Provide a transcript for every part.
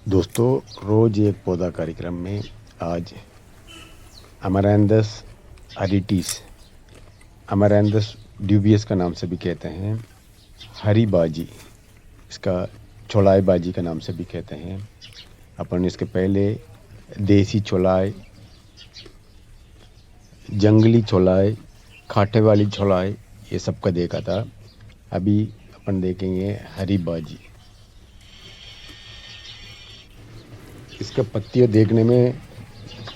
दोस्तों, रोज एक पौधा कार्यक्रम में आज अमरैंथस अरिटिस, अमरैंथस ड्यूबियस का नाम से भी कहते हैं, हरी बाजी, इसका चौलाई बाजी का नाम से भी कहते हैं। अपन इसके पहले देसी चौलाई, जंगली चौलाई, खाटे वाली चौलाई, ये सब का देखा था। अभी अपन देखेंगे हरी बाजी। इसका पत्तियाँ देखने में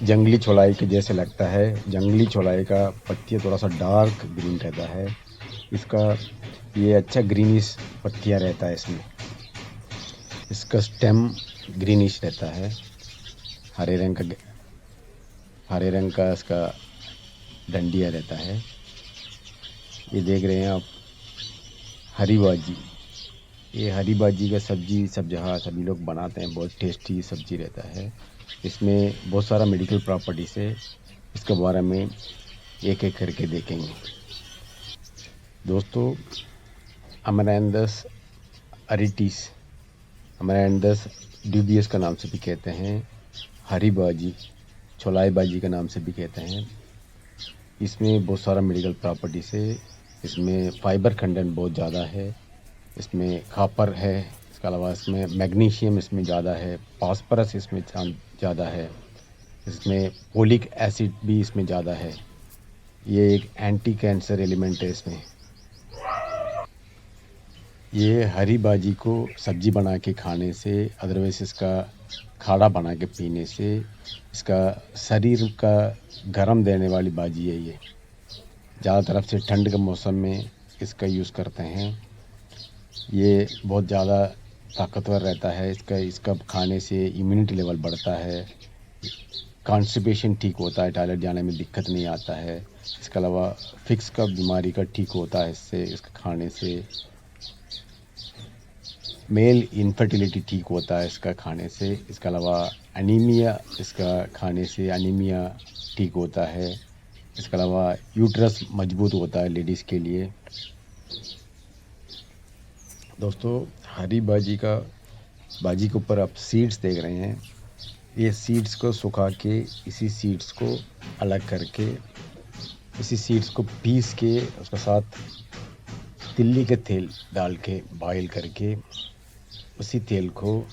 जंगली चौलाई के जैसे लगता है। जंगली चौलाई का पत्तियाँ थोड़ा सा डार्क ग्रीन रहता है। इसका ये अच्छा ग्रीनिश पत्तियाँ रहता है इसमें। इसका स्टेम ग्रीनिश रहता है, हरे रंग का, हरे रंग का इसका डंडिया रहता है। ये देख रहे हैं आप, हरी बाजी। ये हरी बाजी का सब्जी सब जगह सभी लोग बनाते हैं, बहुत टेस्टी सब्जी रहता है। इसमें बहुत सारा मेडिकल प्रॉपर्टीज़ है। इसके बारे में एक एक करके देखेंगे। दोस्तों, अमरैंथस अरिटिस, अमरैंथस ड्यूबियस का नाम से भी कहते हैं, हरी बाजी, चौलाई बाजी का नाम से भी कहते हैं। इसमें बहुत सारा मेडिकल प्रॉपर्टीज़ है। इसमें फाइबर कंटेंट बहुत ज़्यादा है। इसमें कॉपर है, इसके अलावा इसमें मैग्नीशियम इसमें ज़्यादा है, फास्फोरस इसमें ज़्यादा है, इसमें फोलिक एसिड भी इसमें ज़्यादा है। ये एक एंटी कैंसर एलिमेंट है इसमें। ये हरी बाजी को सब्जी बना के खाने से, अदरवाइज इसका खाड़ा बना के पीने से, इसका शरीर का गरम देने वाली बाजी है। ये ज़्यादा तरफ से ठंड के मौसम में इसका यूज़ करते हैं। ये बहुत ज़्यादा ताकतवर रहता है। इसका खाने से इम्यूनिटी लेवल बढ़ता है, कॉन्स्टिपेशन ठीक होता है, टॉयलेट जाने में दिक्कत नहीं आता है। इसके अलावा फिक्स का बीमारी का ठीक होता है इससे, इसका खाने से। मेल इनफर्टिलिटी ठीक होता है इसका खाने से। इसके अलावा एनीमिया, इसका खाने से एनीमिया ठीक होता है। इसके अलावा यूट्रस मजबूत होता है लेडीज़ के लिए। दोस्तों, हरी बाजी के ऊपर आप सीड्स देख रहे हैं। ये सीड्स को सुखा के, इसी सीड्स को अलग करके, इसी सीड्स को पीस के, उसके साथ तिल्ली के तेल डाल के बॉयल करके, उसी तेल को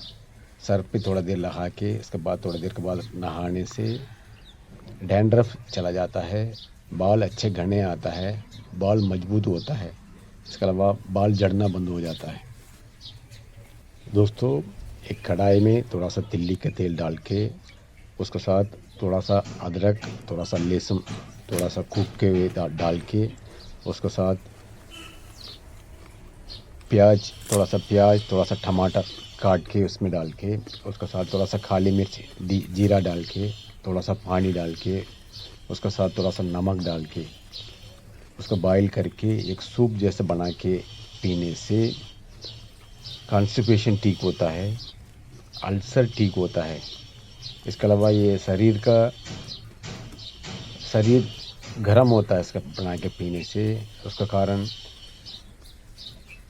सर पे थोड़ा देर लगा के, इसके बाद थोड़ी देर के बाद नहाने से डैंड्रफ चला जाता है, बाल अच्छे घने आता है, बाल मजबूत होता है। इसके अलावा बाल झड़ना बंद हो जाता है। दोस्तों, एक कढ़ाई में थोड़ा सा तिल्ली का तेल डाल के, उसके साथ थोड़ा सा अदरक, थोड़ा सा लहसुन, थोड़ा सा कूट के हुए डाल के, उसके साथ प्याज, थोड़ा सा टमाटर काट के उसमें डाल के, उसके साथ थोड़ा सा काली मिर्च, जीरा डाल के, थोड़ा सा पानी डाल के, उसके साथ थोड़ा सा नमक डाल के, उसको बॉईल करके एक सूप जैसे बना के पीने से कॉन्स्टिपेशन ठीक होता है, अल्सर ठीक होता है। इसके अलावा ये शरीर गर्म होता है इसका बना के पीने से। उसका कारण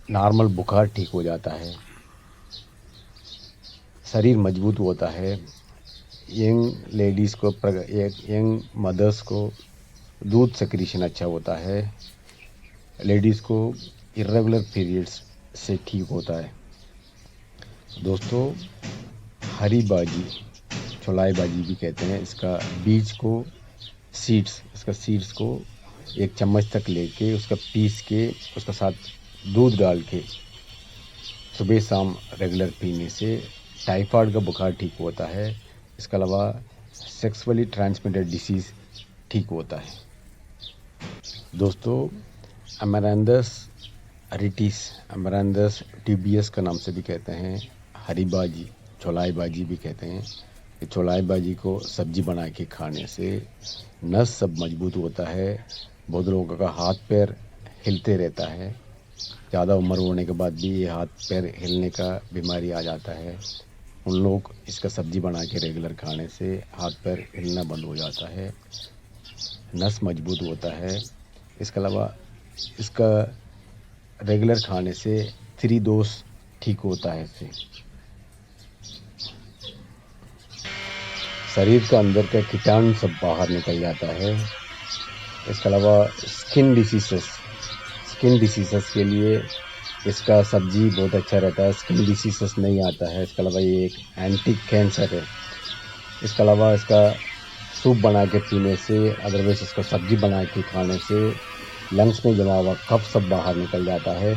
नॉर्मल बुखार ठीक हो जाता है, शरीर मजबूत होता है। यंग लेडीज़ को, यंग मदर्स को दूध सेक्रीशन अच्छा होता है। लेडीज़ को इर्रेगुलर पीरियड्स से ठीक होता है। दोस्तों, हरी बाजी, चौलाई बाजी भी कहते हैं। इसका बीज को, इसका सीड्स को एक चम्मच तक लेके, उसका पीस के, उसके साथ दूध डाल के सुबह शाम रेगुलर पीने से टाइफाइड का बुखार ठीक होता है। इसके अलावा सेक्सुअली ट्रांसमिटेड डिसीज़ ठीक होता है। दोस्तों, अमरैंथस अरिटिस, अमरैंथस ड्यूबियस का नाम से भी कहते हैं, हरी बाजी, चौलाई बाजी भी कहते हैं। ये चौलाई बाजी को सब्जी बना के खाने से नस सब मजबूत होता है। बहुत लोगों का हाथ पैर हिलते रहता है। ज़्यादा उम्र होने के बाद भी ये हाथ पैर हिलने का बीमारी आ जाता है। उन लोग इसका सब्जी बना के रेगुलर खाने से हाथ पैर हिलना बंद हो जाता है, नस मजबूत होता है। इसके अलावा इसका रेगुलर खाने से 3 डोज ठीक होता है इससे। शरीर का अंदर का कीटाणु सब बाहर निकल जाता है। इसके अलावा स्किन डिसीज़ेस के लिए इसका सब्जी बहुत अच्छा रहता है, स्किन डिसीज़ेस नहीं आता है। इसके अलावा ये एक एंटी कैंसर है। इसके अलावा इसका सूप बना के पीने से, अदरवाइज़ इसको सब्जी बना के खाने से लंग्स में जमा हुआ कफ सब बाहर निकल जाता है।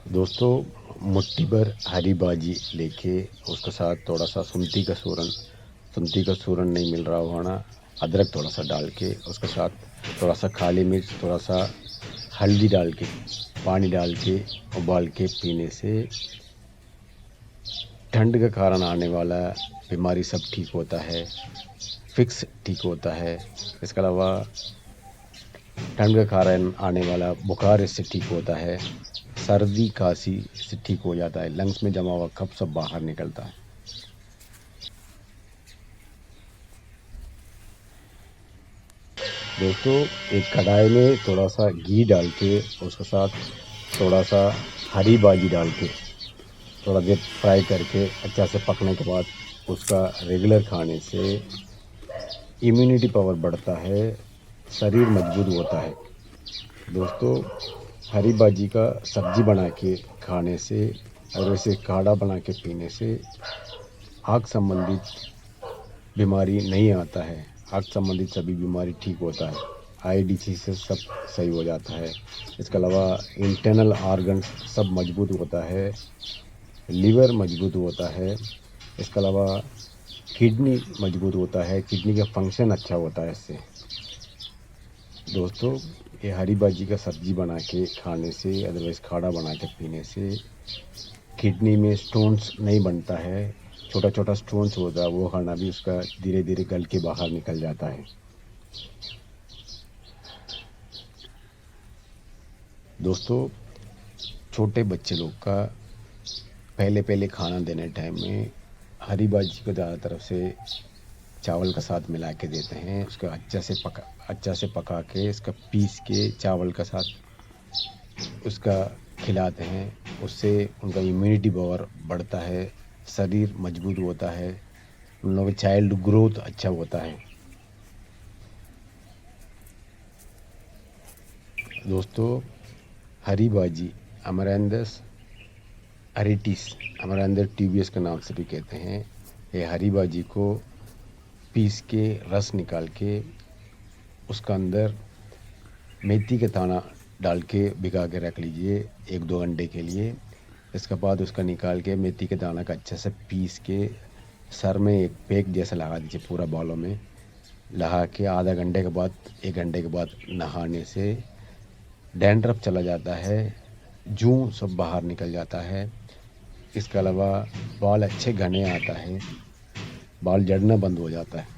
दोस्तों, मुट्ठी भर हरी भाजी लेके उसके साथ थोड़ा सा सुंठी का सूरन नहीं मिल रहा हो ना, अदरक थोड़ा सा डाल के उसके साथ थोड़ा सा काली मिर्च, थोड़ा सा हल्दी डाल के, पानी डाल के उबाल के पीने से ठंड के कारण आने वाला बीमारी सब ठीक होता है, फिक्स ठीक होता है। इसके अलावा ठंड के कारण आने वाला बुखार इससे ठीक होता है, सर्दी खांसी से ठीक हो जाता है, लंग्स में जमा हुआ कफ सब बाहर निकलता है। दोस्तों, एक कढ़ाई में थोड़ा सा घी डाल के उसके साथ थोड़ा सा हरी भाजी डाल के थोड़ा देर फ्राई करके अच्छा से पकने के बाद उसका रेगुलर खाने से इम्यूनिटी पावर बढ़ता है, शरीर मजबूत होता है। दोस्तों, हरी भाजी का सब्जी बना के खाने से और वैसे काढ़ा बना के पीने से आँख संबंधित बीमारी नहीं आता है। आँख संबंधित सभी बीमारी ठीक होता है, आई डिसीज से सब सही हो जाता है। इसके अलावा इंटरनल ऑर्गन्स सब मजबूत होता है, लीवर मजबूत होता है। इसके अलावा किडनी मजबूत होता है, किडनी का फंक्शन अच्छा होता है इससे। दोस्तों, ये हरी भाजी का सब्जी बना के खाने से, अदरवाइज़ काढ़ा बना के पीने से किडनी में स्टोन्स नहीं बनता है, छोटा छोटा स्टोन्स होता है, वो खाना भी उसका धीरे धीरे गल के बाहर निकल जाता है। दोस्तों, छोटे बच्चे लोग का पहले खाना देने टाइम में हरी भाजी को ज़्यादा तरफ से चावल का साथ मिला के देते हैं। उसको अच्छा से पका के इसका पीस के चावल का साथ उसका खिलाते हैं। उससे उनका इम्यूनिटी पावर बढ़ता है, शरीर मजबूत होता है, उन लोगों का चाइल्ड ग्रोथ अच्छा होता है। दोस्तों, हरी भाजी अमरैंथस अरेटिस, अमरैंथस ट्यूबियस के नाम से भी कहते हैं। ये हरी भाजी को पीस के रस निकाल के उसका अंदर मेथी के दाना डाल के भिगा के रख लीजिए 1-2 घंटे के लिए। इसके बाद उसका निकाल के मेथी के दाना का अच्छे से पीस के सर में एक पैक जैसा लगा दीजिए, पूरा बालों में लगा के आधा घंटे के बाद 1 घंटे के बाद नहाने से डैंड्रफ चला जाता है, जूं सब बाहर निकल जाता है। इसके अलावा बाल अच्छे घने आता है, बाल झड़ना बंद हो जाता है।